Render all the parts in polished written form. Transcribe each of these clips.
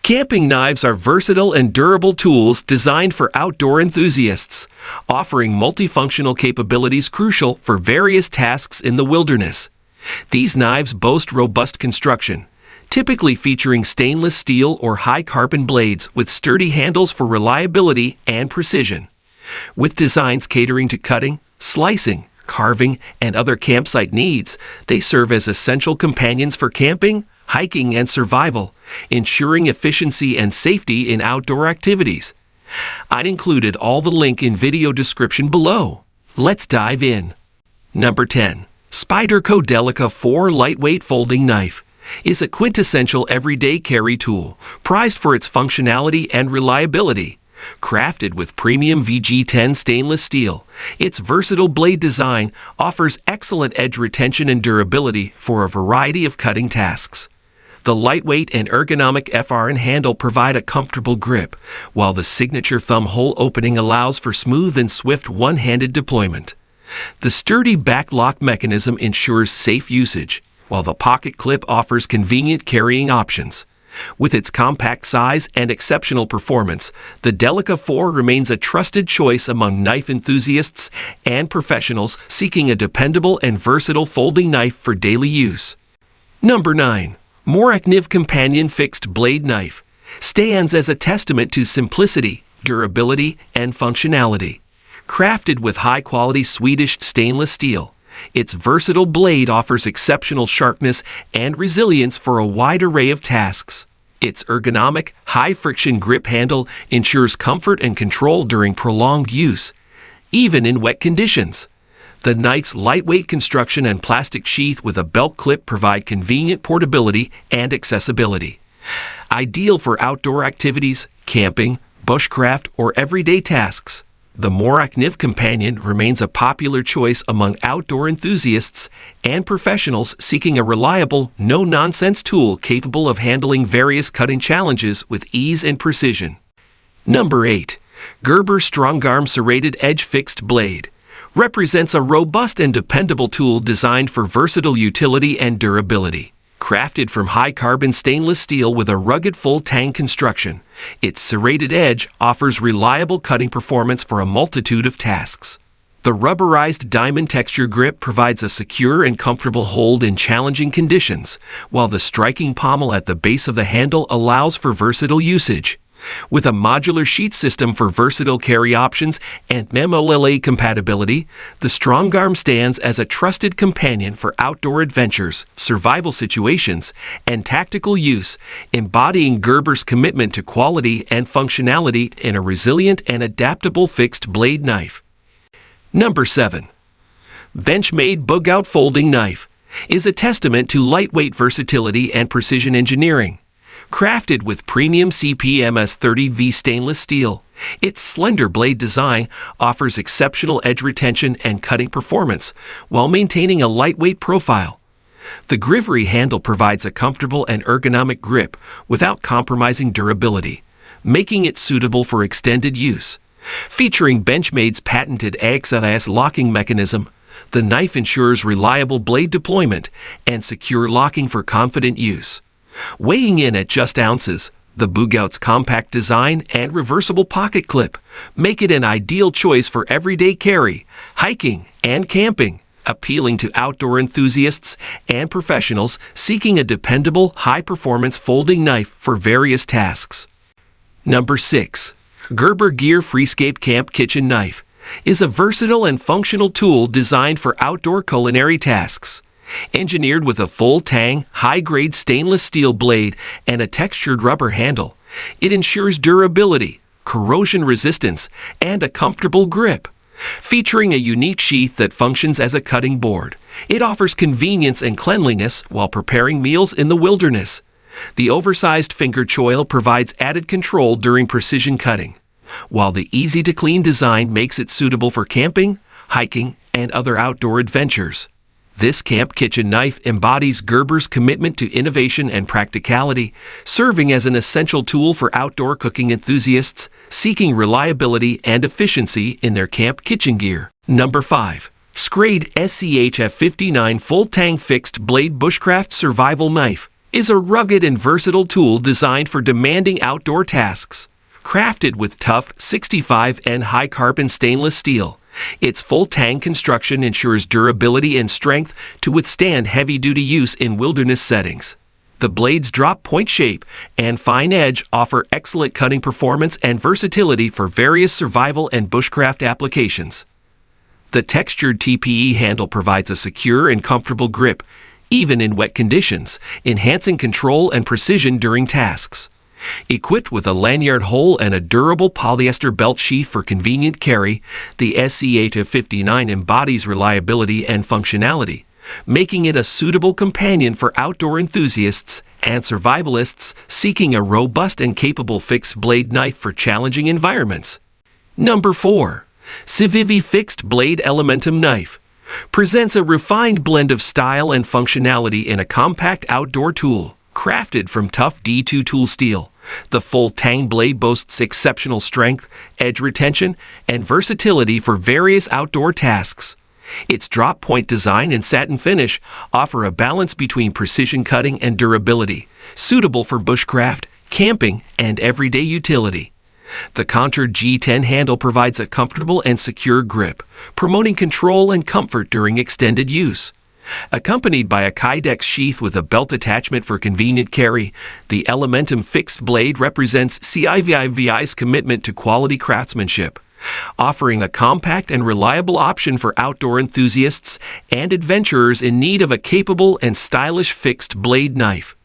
Camping knives are versatile and durable tools designed for outdoor enthusiasts, offering multifunctional capabilities crucial for various tasks in the wilderness. These knives boast robust construction, typically featuring stainless steel or high-carbon blades with sturdy handles for reliability and precision. With designs catering to cutting, slicing, carving, and other campsite needs, they serve as essential companions for camping, hiking, and survival, ensuring efficiency and safety in outdoor activities. I've included all the link in video description below. Let's dive in. Number 10. Spyderco Delica 4 Lightweight Folding Knife is a quintessential everyday carry tool, prized for its functionality and reliability. Crafted with premium VG10 stainless steel, its versatile blade design offers excellent edge retention and durability for a variety of cutting tasks. The lightweight and ergonomic FRN handle provide a comfortable grip, while the signature thumb hole opening allows for smooth and swift one-handed deployment. The sturdy back lock mechanism ensures safe usage, while the pocket clip offers convenient carrying options. With its compact size and exceptional performance, the Delica 4 remains a trusted choice among knife enthusiasts and professionals seeking a dependable and versatile folding knife for daily use. Number 9. Morakniv Companion Fixed Blade Knife stands as a testament to simplicity, durability, and functionality. Crafted with high-quality Swedish stainless steel, its versatile blade offers exceptional sharpness and resilience for a wide array of tasks. Its ergonomic, high-friction grip handle ensures comfort and control during prolonged use, even in wet conditions. The knife's lightweight construction and plastic sheath with a belt clip provide convenient portability and accessibility. Ideal for outdoor activities, camping, bushcraft, or everyday tasks, the Morakniv Companion remains a popular choice among outdoor enthusiasts and professionals seeking a reliable, no-nonsense tool capable of handling various cutting challenges with ease and precision. Number 8. Gerber Strongarm Serrated Edge Fixed Blade represents a robust and dependable tool designed for versatile utility and durability. Crafted from high-carbon stainless steel with a rugged full Tang construction, its serrated edge offers reliable cutting performance for a multitude of tasks. The rubberized diamond texture grip provides a secure and comfortable hold in challenging conditions, while the striking pommel at the base of the handle allows for versatile usage. With a modular sheet system for versatile carry options and MMLA compatibility, the Strongarm stands as a trusted companion for outdoor adventures, survival situations, and tactical use, embodying Gerber's commitment to quality and functionality in a resilient and adaptable fixed blade knife. Number 7. Benchmade Bugout Folding Knife is a testament to lightweight versatility and precision engineering. Crafted with premium CPMS 30V stainless steel, its slender blade design offers exceptional edge retention and cutting performance while maintaining a lightweight profile. The Grivery handle provides a comfortable and ergonomic grip without compromising durability, making it suitable for extended use. Featuring Benchmade's patented AXLS locking mechanism, the knife ensures reliable blade deployment and secure locking for confident use. Weighing in at just ounces, the Bugout's compact design and reversible pocket clip make it an ideal choice for everyday carry, hiking, and camping, appealing to outdoor enthusiasts and professionals seeking a dependable, high-performance folding knife for various tasks. Number 6. Gerber Gear Freescape Camp Kitchen Knife is a versatile and functional tool designed for outdoor culinary tasks. Engineered with a full Tang, high-grade stainless steel blade and a textured rubber handle, it ensures durability, corrosion resistance, and a comfortable grip. Featuring a unique sheath that functions as a cutting board, it offers convenience and cleanliness while preparing meals in the wilderness. The oversized finger choil provides added control during precision cutting, while the easy-to-clean design makes it suitable for camping, hiking, and other outdoor adventures. This camp kitchen knife embodies Gerber's commitment to innovation and practicality, serving as an essential tool for outdoor cooking enthusiasts seeking reliability and efficiency in their camp kitchen gear. Number 5. Schrade SCHF 59 Full Tang Fixed Blade Bushcraft Survival Knife is a rugged and versatile tool designed for demanding outdoor tasks. Crafted with tough 65N high-carbon stainless steel, its full Tang construction ensures durability and strength to withstand heavy-duty use in wilderness settings. The blade's drop-point shape and fine edge offer excellent cutting performance and versatility for various survival and bushcraft applications. The textured TPE handle provides a secure and comfortable grip, even in wet conditions, enhancing control and precision during tasks. Equipped with a lanyard hole and a durable polyester belt sheath for convenient carry, the SCA-59 embodies reliability and functionality, making it a suitable companion for outdoor enthusiasts and survivalists seeking a robust and capable fixed blade knife for challenging environments. Number 4. Civivi Fixed Blade Elementum Knife presents a refined blend of style and functionality in a compact outdoor tool. Crafted from tough D2 tool steel, the full Tang blade boasts exceptional strength, edge retention, and versatility for various outdoor tasks. Its drop-point design and satin finish offer a balance between precision cutting and durability, suitable for bushcraft, camping, and everyday utility. The contoured G10 handle provides a comfortable and secure grip, promoting control and comfort during extended use. Accompanied by a Kydex sheath with a belt attachment for convenient carry, the Elementum fixed blade represents Civivi's commitment to quality craftsmanship, offering a compact and reliable option for outdoor enthusiasts and adventurers in need of a capable and stylish fixed blade knife.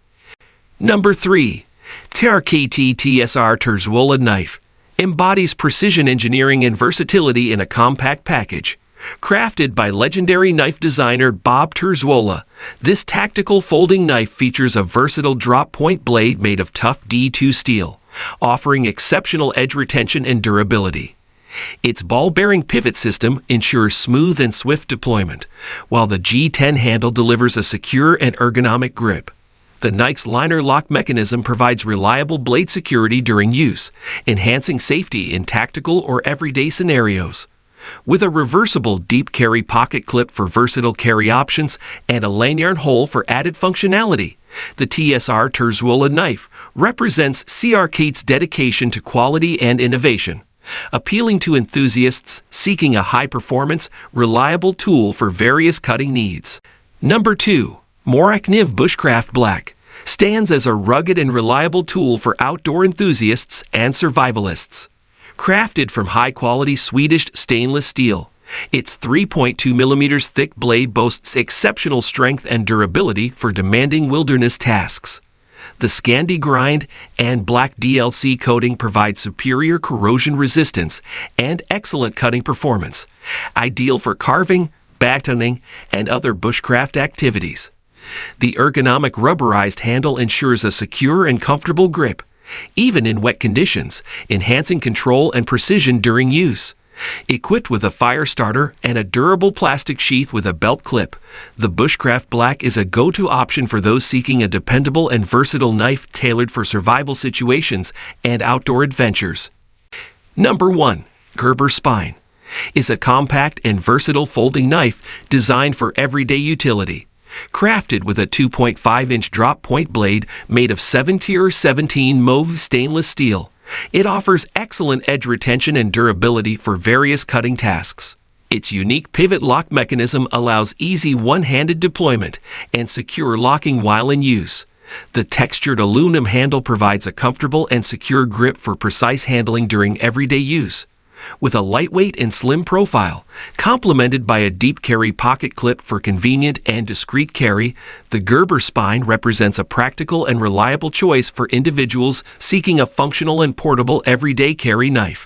Number 3. CRKT TSR Terzuola Knife embodies precision engineering and versatility in a compact package. Crafted by legendary knife designer Bob Terzuola, this tactical folding knife features a versatile drop-point blade made of tough D2 steel, offering exceptional edge retention and durability. Its ball-bearing pivot system ensures smooth and swift deployment, while the G10 handle delivers a secure and ergonomic grip. The knife's liner lock mechanism provides reliable blade security during use, enhancing safety in tactical or everyday scenarios. With a reversible deep carry pocket clip for versatile carry options and a lanyard hole for added functionality, the TSR Terzuola knife represents CRKT's dedication to quality and innovation, appealing to enthusiasts seeking a high-performance, reliable tool for various cutting needs. Number 2. Morakniv Bushcraft Black stands as a rugged and reliable tool for outdoor enthusiasts and survivalists. Crafted from high-quality Swedish stainless steel, its 3.2 mm thick blade boasts exceptional strength and durability for demanding wilderness tasks. The Scandi grind and black DLC coating provide superior corrosion resistance and excellent cutting performance, ideal for carving, batoning, and other bushcraft activities. The ergonomic rubberized handle ensures a secure and comfortable grip, even in wet conditions, enhancing control and precision during use. Equipped with a fire starter and a durable plastic sheath with a belt clip, the Bushcraft Black is a go-to option for those seeking a dependable and versatile knife tailored for survival situations and outdoor adventures. Number 1. Gerber Spine is a compact and versatile folding knife designed for everyday utility. Crafted with a 2.5-inch drop-point blade made of 7-tier-17 mauve stainless steel, it offers excellent edge retention and durability for various cutting tasks. Its unique pivot lock mechanism allows easy one-handed deployment and secure locking while in use. The textured aluminum handle provides a comfortable and secure grip for precise handling during everyday use. With a lightweight and slim profile, complemented by a deep carry pocket clip for convenient and discreet carry, the Gerber Spine represents a practical and reliable choice for individuals seeking a functional and portable everyday carry knife.